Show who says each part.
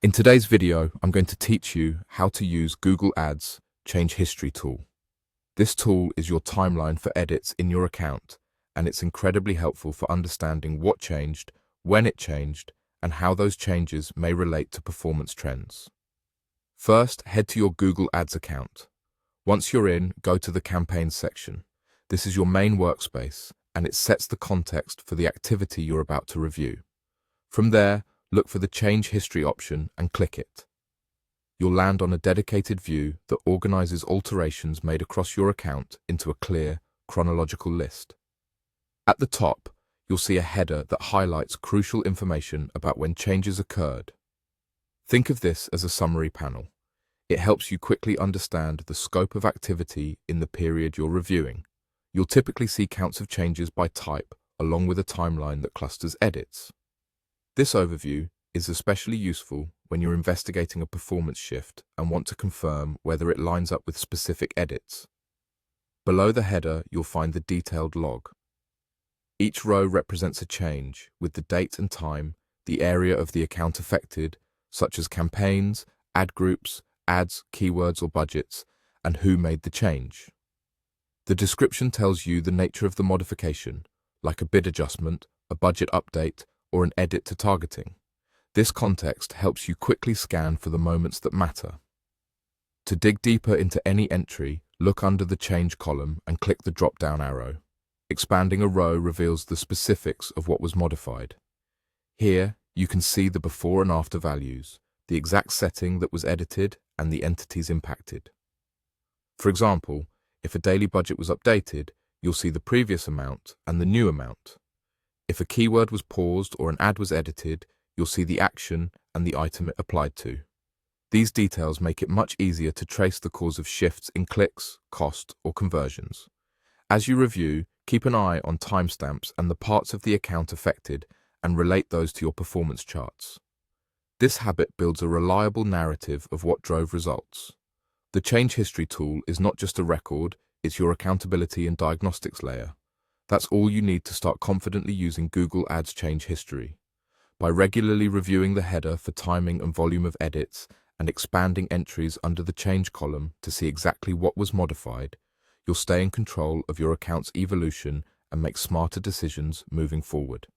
Speaker 1: In today's video, I'm going to teach you how to use Google Ads Change History tool. This tool is your timeline for edits in your account, and it's incredibly helpful for understanding what changed, when it changed, and how those changes may relate to performance trends. First, head to your Google Ads account. Once you're in, go to the Campaigns section. This is your main workspace, and it sets the context for the activity you're about to review. From there, look for the Change History option and click it. You'll land on a dedicated view that organizes alterations made across your account into a clear, chronological list. At the top, you'll see a header that highlights crucial information about when changes occurred. Think of this as a summary panel. It helps you quickly understand the scope of activity in the period you're reviewing. You'll typically see counts of changes by type, along with a timeline that clusters edits. This overview is especially useful when you're investigating a performance shift and want to confirm whether it lines up with specific edits. Below the header, you'll find the detailed log. Each row represents a change with the date and time, the area of the account affected, such as campaigns, ad groups, ads, keywords, or budgets, and who made the change. The description tells you the nature of the modification, like a bid adjustment, a budget update, or an edit to targeting. This context helps you quickly scan for the moments that matter. To dig deeper into any entry, look under the Change column and click the drop-down arrow. Expanding a row reveals the specifics of what was modified. Here, you can see the before and after values, the exact setting that was edited, and the entities impacted. For example, if a daily budget was updated, you'll see the previous amount and the new amount. If a keyword was paused or an ad was edited, you'll see the action and the item it applied to. These details make it much easier to trace the cause of shifts in clicks, cost, or conversions. As you review, keep an eye on timestamps and the parts of the account affected and relate those to your performance charts. This habit builds a reliable narrative of what drove results. The Change History tool is not just a record, it's your accountability and diagnostics layer. That's all you need to start confidently using Google Ads Change History. By regularly reviewing the header for timing and volume of edits and expanding entries under the Change column to see exactly what was modified, you'll stay in control of your account's evolution and make smarter decisions moving forward.